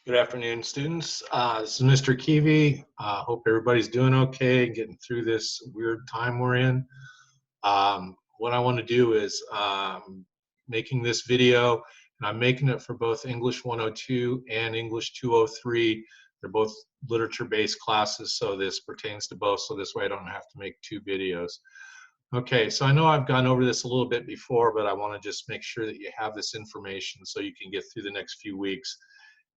Good afternoon, students. This is Mr. Kiwi. Hope everybody's doing okay and getting through this weird time we're in. What I want to do is making this video, and I'm making it for both English 102 and English 203. They're both literature-based classes, so this pertains to both, so this way I don't have to make two videos. Okay, so I know I've gone over this a little bit before, but I want to just make sure that you have this information so you can get through the next few weeks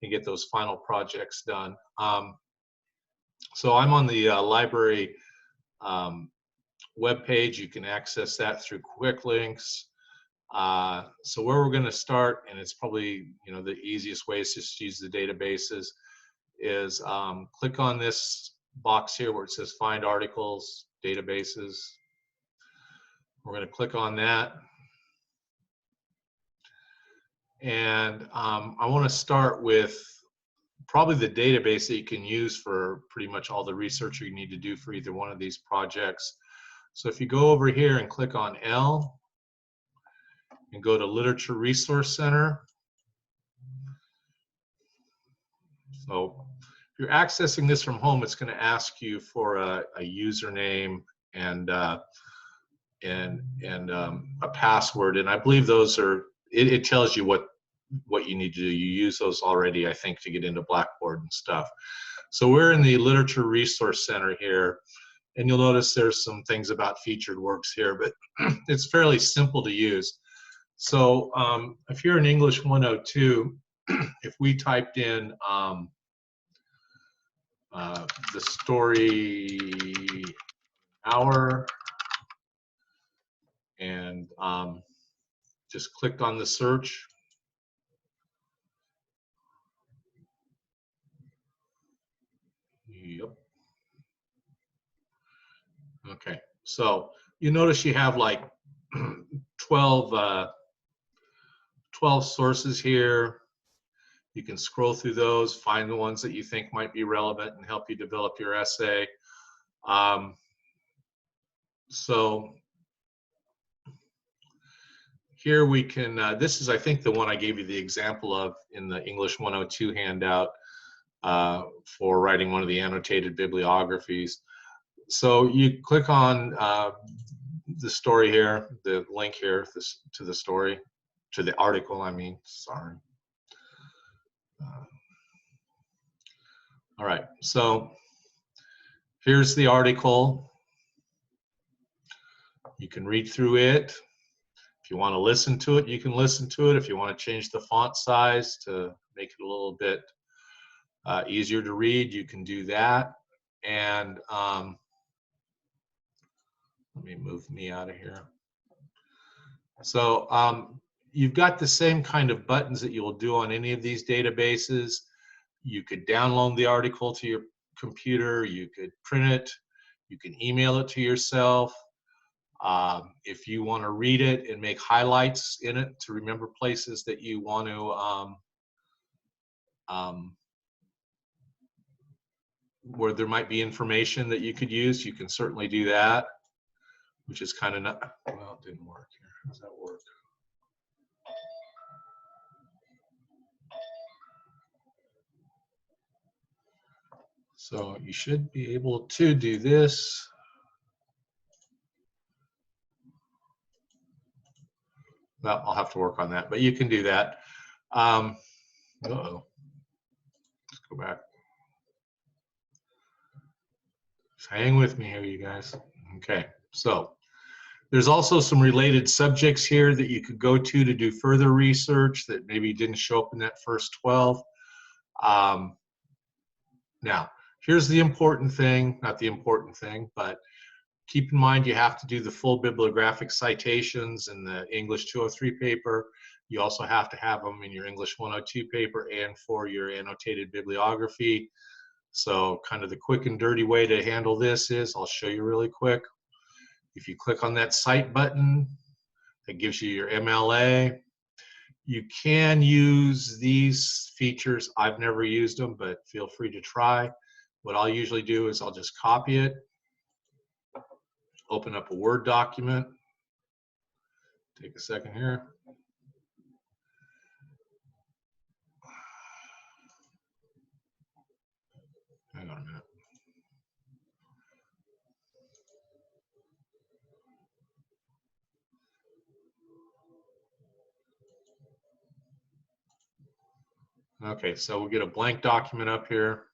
and get those final projects done. So I'm on the library webpage. You can access that through quick links. So where we're going to start, and it's probably the easiest way is just use the databases, is click on this box here where it says Find Articles, Databases. We're going to click on that. And I want to start with probably the database that you can use for pretty much all the research you need to do for either one of these projects. So if you go over here and click on L and go to Literature Resource Center. So if you're accessing this from home, it's going to ask you for a username and a password, and I believe those are. It tells you what you need to do. You use those already, I think, to get into Blackboard and stuff. So we're in the Literature Resource Center here, and you'll notice there's some things about featured works here, but it's fairly simple to use. So if you're in English 102, if we typed in the story hour and just clicked on the search, yep. Okay, so you notice you have like 12 sources here. You can scroll through those, find the ones that you think might be relevant and help you develop your essay. So here we can, this is I think the one I gave you the example of in the English 102 handout for writing one of the annotated bibliographies. So you click on the story here, the link here to the story, to the article, I mean, sorry. All right, so here's the article. You can read through it. If you want to listen to it, you can listen to it. If you want to change the font size to make it a little bit easier to read, you can do that. And let me move me out of here. So you've got the same kind of buttons that you will do on any of these databases. You could download the article to your computer. You could print it. You can email it to yourself. If you want to read it and make highlights in it to remember places that you want to where there might be information that you could use, you can certainly do that, which is kind of not, well, it didn't work here. How does that work? So you should be able to do this. Well, I'll have to work on that, but you can do that. Uh-oh. Let's go back. Just hang with me here, you guys. Okay, so there's also some related subjects here that you could go to do further research that maybe didn't show up in that first 12. Now, here's the important thing, not the important thing, but keep in mind you have to do the full bibliographic citations in the English 203 paper. You also have to have them in your English 102 paper and for your annotated bibliography. So kind of the quick and dirty way to handle this is, I'll show you really quick. If you click on that Cite button, that gives you your MLA. You can use these features. I've never used them, but feel free to try. What I'll usually do is I'll just copy it, open up a Word document. Take a second here. Okay, so we'll get a blank document up here.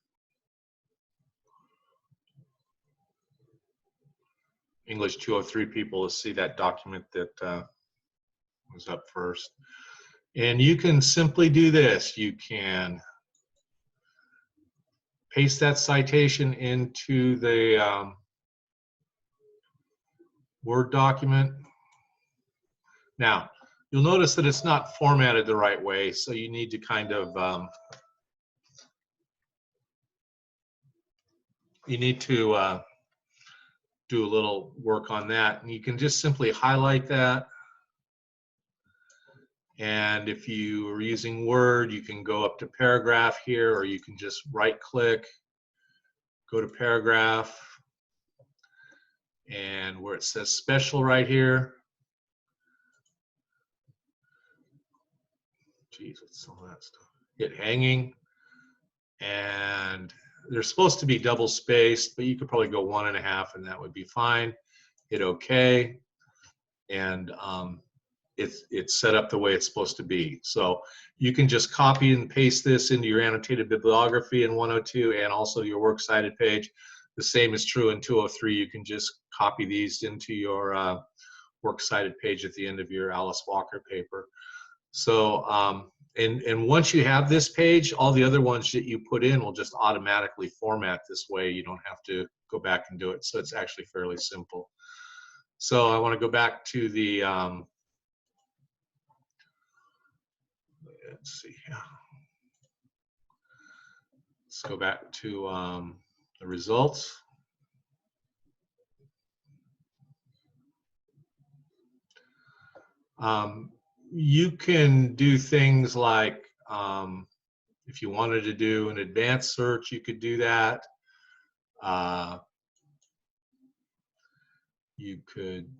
English 203 people will see that document that was up first. And you can simply do this. You can paste that citation into the Word document. Now, you'll notice that it's not formatted the right way, so you need to kind of do a little work on that. And you can just simply highlight that. And if you are using Word, you can go up to paragraph here, or you can just right-click, go to paragraph, and where it says special right here. Geez, what's all that stuff? Hit hanging, and they're supposed to be double spaced, but you could probably go 1.5, and that would be fine. Hit OK, and it's set up the way it's supposed to be. So you can just copy and paste this into your annotated bibliography in 102 and also your works cited page. The same is true in 203. You can just copy these into your works cited page at the end of your Alice Walker paper. So and once you have this page, all the other ones that you put in will just automatically format this way. You don't have to go back and do it. So it's actually fairly simple. So I want to go back to the let's see. Let's go back to the results. You can do things like if you wanted to do an advanced search, you could do that. You could,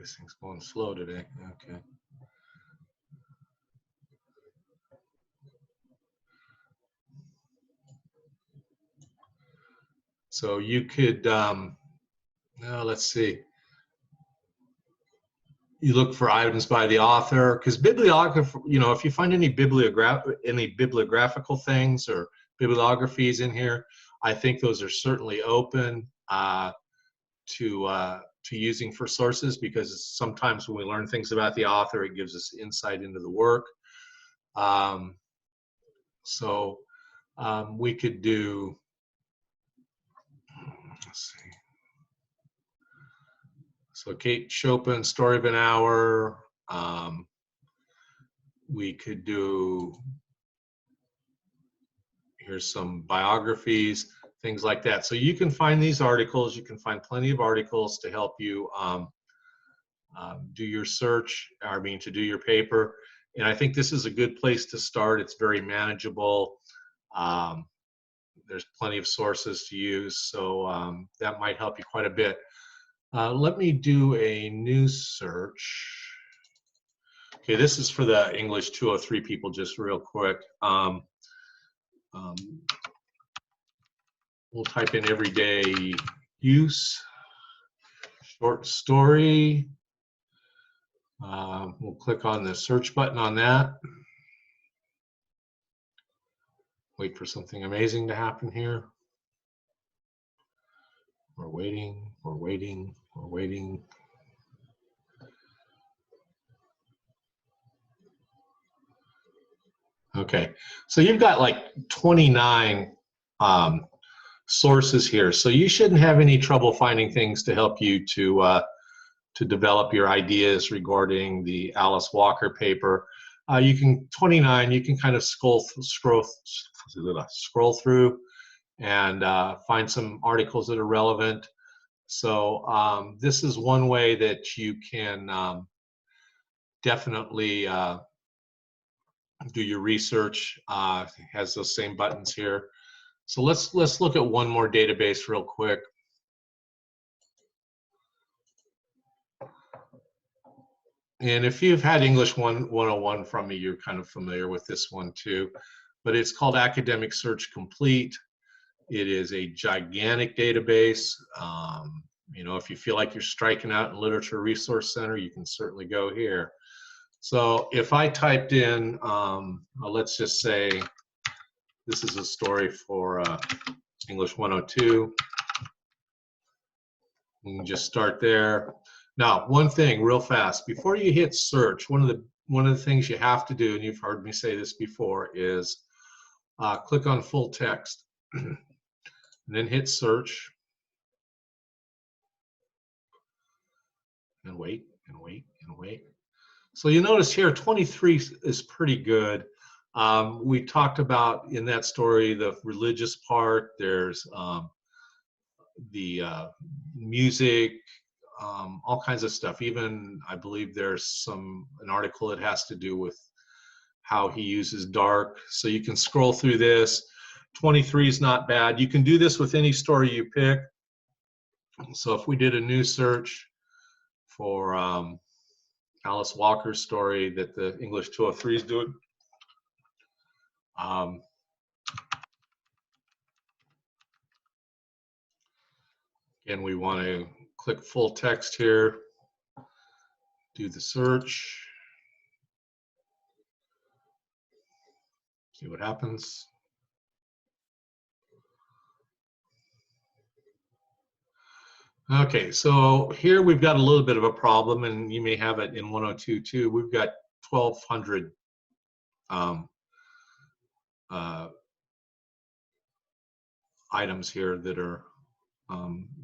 this thing's going slow today. Okay. So you could, now let's see. You look for items by the author, because bibliography, you know, if you find any bibliographical things or bibliographies in here, I think those are certainly open to using for sources, because sometimes when we learn things about the author, it gives us insight into the work. We could do, let's see. So Kate Chopin, Story of an Hour. We could do, here's some biographies, things like that. So you can find these articles. You can find plenty of articles to help you do your search, I mean, to do your paper. And I think this is a good place to start. It's very manageable. There's plenty of sources to use, so that might help you quite a bit. Let me do a new search. Okay, this is for the English 203 people, just real quick. We'll type in everyday use, short story. We'll click on the search button on that. Wait for something amazing to happen here. We're waiting, we're waiting, we're waiting. Okay, so you've got like 29 sources here, so you shouldn't have any trouble finding things to help you to develop your ideas regarding the Alice Walker paper. You can 29. You can kind of scroll through and find some articles that are relevant. So this is one way that you can definitely do your research. It has those same buttons here. So let's look at one more database real quick. And if you've had English 101 from me, you're kind of familiar with this one too. But it's called Academic Search Complete. It is a gigantic database. You know, if you feel like you're striking out in Literature Resource Center, you can certainly go here. So if I typed in, let's just say this is a story for English 102. You can just start there. Now, one thing real fast, before you hit search, one of the things you have to do, and you've heard me say this before, is click on full text and then hit search and wait and wait and wait. So you notice here 23 is pretty good. We talked about in that story the religious part. There's the music, all kinds of stuff. Even I believe there's an article that has to do with how he uses dark. So you can scroll through this. 23 is not bad. You can do this with any story you pick. So if we did a new search for Alice Walker's story that the English 203 is doing, again, we want to click full text here, do the search, see what happens. Okay, so here we've got a little bit of a problem, and you may have it in 102 too. We've got 1,200 items here that are,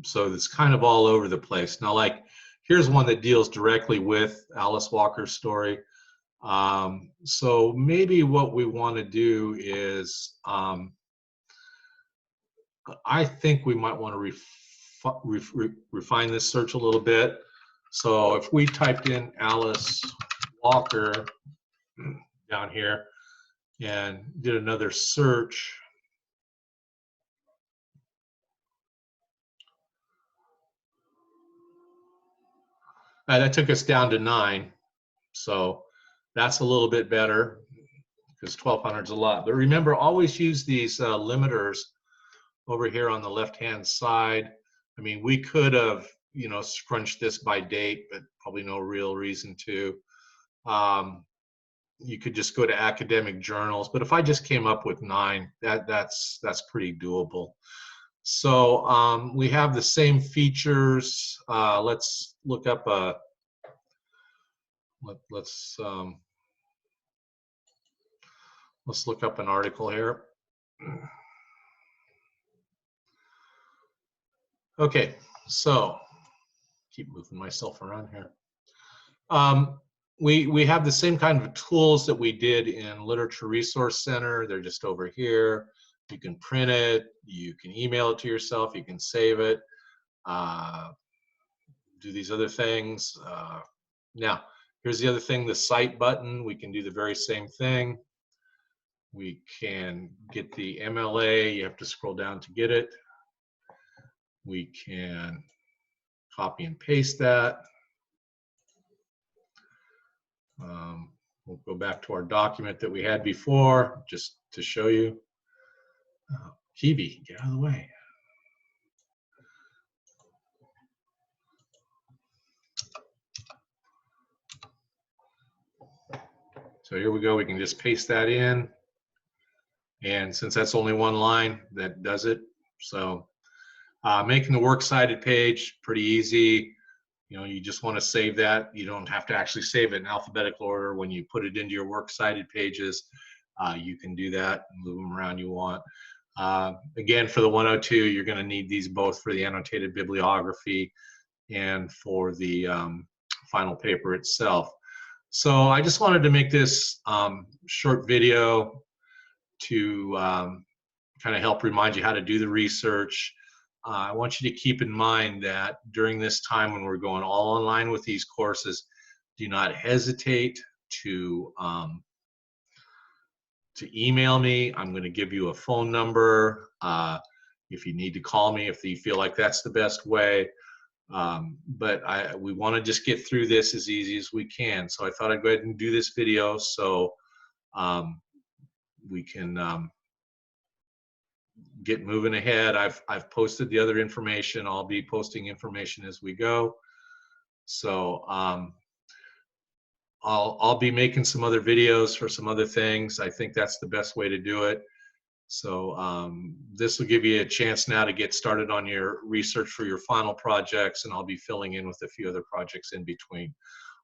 so it's kind of all over the place. Now, like, here's one that deals directly with Alice Walker's story. So maybe what we want to do is, I think we might want to refine this search a little bit. So if we typed in Alice Walker down here and did another search, that took us down to 9. So that's a little bit better because 1,200 is a lot. But remember, always use these limiters over here on the left-hand side. I mean, we could have, scrunched this by date, but probably no real reason to. You could just go to academic journals, but if I just came up with 9, that's pretty doable. So we have the same features. Let's look up let's look up an article here. Okay, so keep moving myself around here. We have the same kind of tools that we did in Literature Resource Center. They're just over here. You can print it, you can email it to yourself, you can save it, do these other things. Now, here's the other thing, the cite button. We can do the very same thing. We can get the MLA. You have to scroll down to get it. We can copy and paste that. We'll go back to our document that we had before just to show you. Kiwi, get out of the way. So here we go. We can just paste that in. And since that's only one line, that does it. So making the works cited page, pretty easy. You just want to save that. You don't have to actually save it in alphabetical order. When you put it into your works cited pages, you can do that, move them around you want. Again, for the 102, you're going to need these both for the annotated bibliography and for the final paper itself. So I just wanted to make this short video to kind of help remind you how to do the research. I want you to keep in mind that during this time when we're going all online with these courses, do not hesitate to email me. I'm going to give you a phone number if you need to call me, if you feel like that's the best way. But we want to just get through this as easy as we can. So I thought I'd go ahead and do this video so we can get moving ahead. I've posted the other information. I'll be posting information as we go. So I'll be making some other videos for some other things. I think that's the best way to do it. So this will give you a chance now to get started on your research for your final projects, and I'll be filling in with a few other projects in between.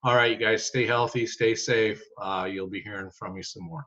All right, you guys, stay healthy, stay safe. You'll be hearing from me some more.